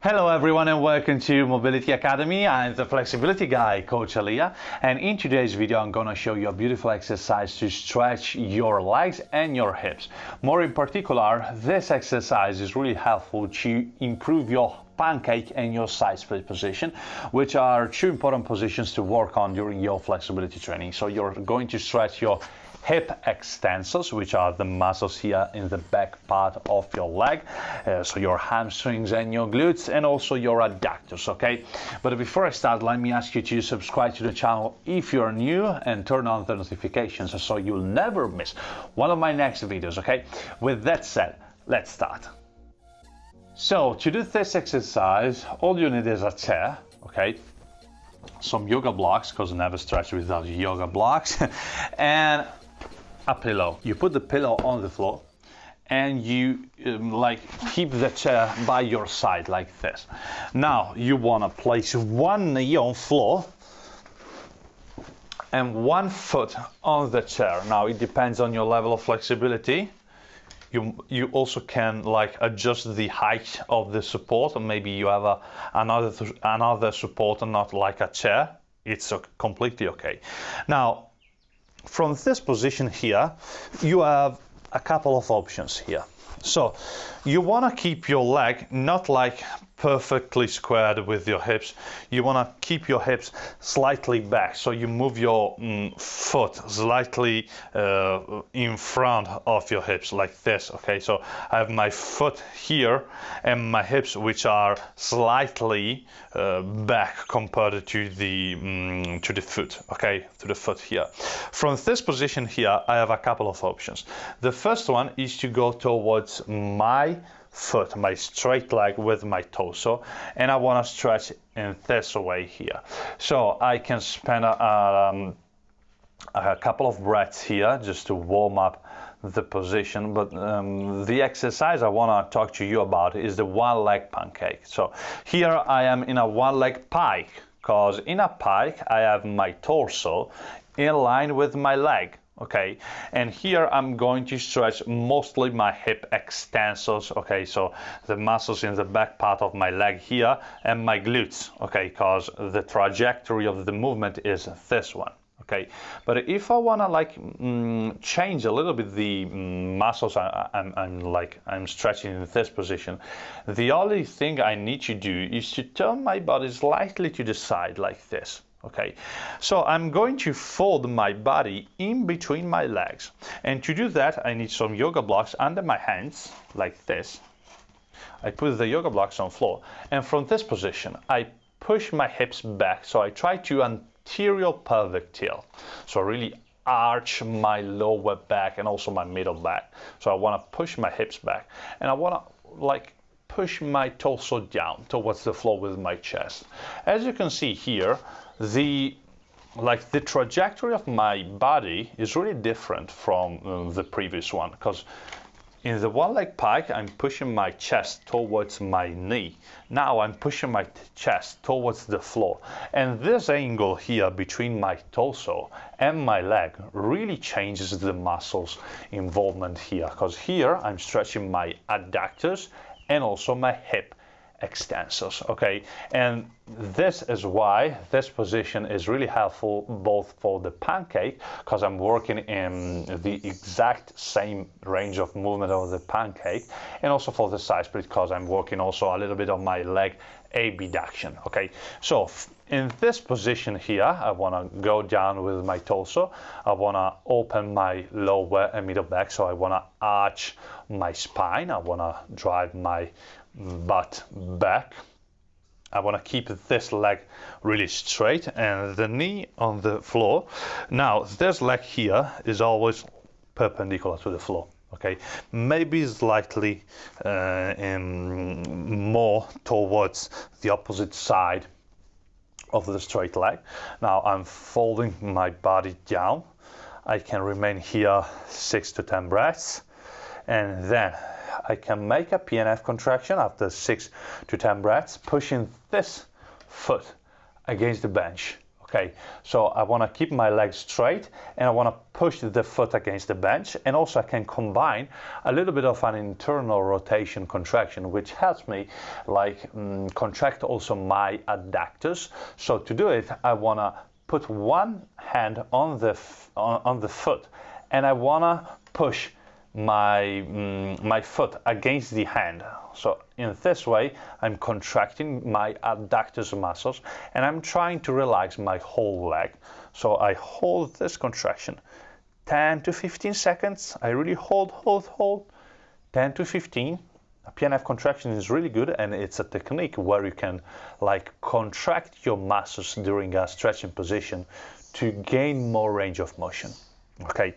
Hello everyone and welcome to Mobility Academy. I'm the flexibility guy, Coach Aliyah, and in today's video I'm going to show you a beautiful exercise to stretch your legs and your hips. More in particular, this exercise is really helpful to improve your pancake and your side split position, which are two important positions to work on during your flexibility training. So you're going to stretch your hip extensors, which are the muscles here in the back part of your leg, so your hamstrings and your glutes, and also your adductors, okay? But before I start, let me ask you to subscribe to the channel if you're new and turn on the notifications so you'll never miss one of my next videos, okay? With that said, let's start. So to do this exercise, all you need is a chair, okay? Some yoga blocks, because I never stretch without yoga blocks, and a pillow. You put the pillow on the floor and you keep the chair by your side like this. Now you want to place one knee on floor and 1 foot on the chair. Now it depends on your level of flexibility. You also can adjust the height of the support, or maybe you have another support and not like a chair. It's completely okay. Now from this position here, you have a couple of options here. So you want to keep your leg not perfectly squared with your hips. You want to keep your hips slightly back, so you move your foot slightly in front of your hips like this, okay? So I have my foot here and my hips which are slightly back compared to the foot, okay? To the foot here. From this position here, I have a couple of options. The first one is to go towards my foot, my straight leg with my torso, and I want to stretch in this way here. So I can spend a couple of breaths here just to warm up the position, but the exercise I want to talk to you about is the one leg pancake. So here I am in a one leg pike, because in a pike I have my torso in line with my leg. Okay, and here I'm going to stretch mostly my hip extensors, okay, so the muscles in the back part of my leg here, and my glutes, okay, because the trajectory of the movement is this one, okay. But if I want to change a little bit the muscles I'm stretching in this position, the only thing I need to do is to turn my body slightly to the side like this. Okay, so I'm going to fold my body in between my legs, and to do that I need some yoga blocks under my hands like this. I put the yoga blocks on floor, and from this position I push my hips back, so I try to anterior pelvic tilt, so really arch my lower back and also my middle back. So I want to push my hips back, and I want to push my torso down towards the floor with my chest. As you can see here, the trajectory of my body is really different from the previous one, because in the one leg pike I'm pushing my chest towards my knee. Now I'm pushing my chest towards the floor, and this angle here between my torso and my leg really changes the muscles involvement here, because here I'm stretching my adductors and also my hip extensors, okay? And this is why this position is really helpful both for the pancake, because I'm working in the exact same range of movement of the pancake, and also for the side split, because I'm working also a little bit on my leg abduction, okay? So in this position here, I want to go down with my torso. I want to open my lower and middle back, so I want to arch my spine. I want to drive my butt back. I want to keep this leg really straight and the knee on the floor. Now this leg here is always perpendicular to the floor, okay? Maybe slightly more towards the opposite side of the straight leg. Now I'm folding my body down. I can remain here 6 to 10 breaths, and then I can make a PNF contraction after 6 to 10 breaths, pushing this foot against the bench, Okay, so I want to keep my legs straight and I want to push the foot against the bench, and also I can combine a little bit of an internal rotation contraction, which helps me like contract also my adductors. So to do it, I want to put one hand on the foot, and I want to push my foot against the hand. So in this way, I'm contracting my adductors muscles and I'm trying to relax my whole leg. So I hold this contraction 10 to 15 seconds. I really hold, 10 to 15. A PNF contraction is really good, and it's a technique where you can like contract your muscles during a stretching position to gain more range of motion. Okay.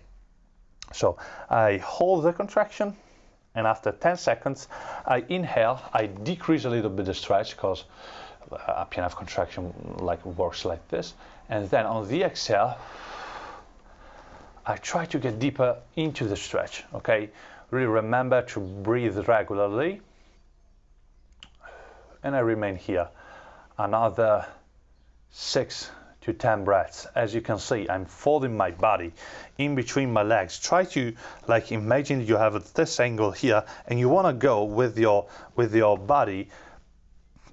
So I hold the contraction, and after 10 seconds, I inhale, I decrease a little bit the stretch because a PNF contraction like works like this. And then on the exhale, I try to get deeper into the stretch, okay? Really remember to breathe regularly. And I remain here another 6 to 10 breaths. As you can see, I'm folding my body in between my legs. Try to like imagine you have this angle here and you want to go with your body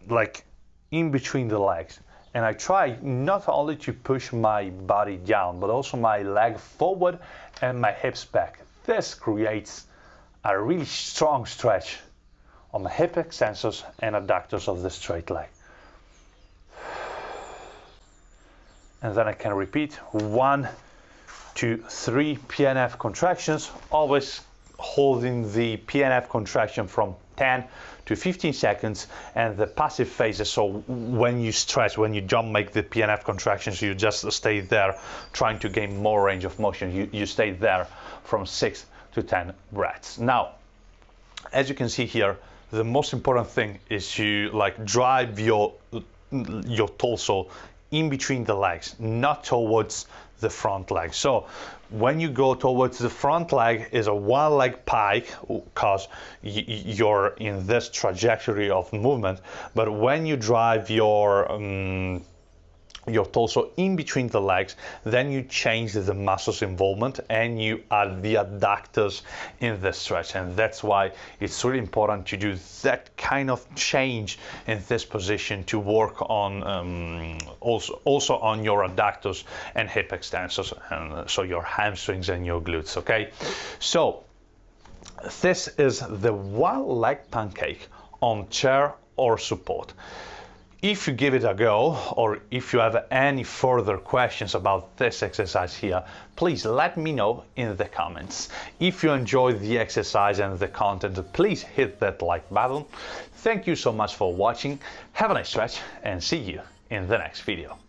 like in between the legs. And I try not only to push my body down, but also my leg forward and my hips back. This creates a really strong stretch on my hip extensors and adductors of the straight leg. And then I can repeat 1 to 3 PNF contractions, always holding the PNF contraction from 10 to 15 seconds, and the passive phases. So when you stretch, when you don't make the PNF contractions, you just stay there trying to gain more range of motion. You stay there from 6 to 10 breaths. Now, as you can see here, the most important thing is to like drive your torso in between the legs, not towards the front leg. So when you go towards the front leg is a one leg pike because you're in this trajectory of movement, but when you drive your torso in between the legs, then you change the muscles involvement and you add the adductors in the stretch. And that's why it's really important to do that kind of change in this position to work on also on your adductors and hip extensors, and so your hamstrings and your glutes. Okay, so this is the one leg pancake on chair or support. If you give it a go, or if you have any further questions about this exercise here, please let me know in the comments. If you enjoyed the exercise and the content, please hit that like button. Thank you so much for watching. Have a nice stretch and see you in the next video.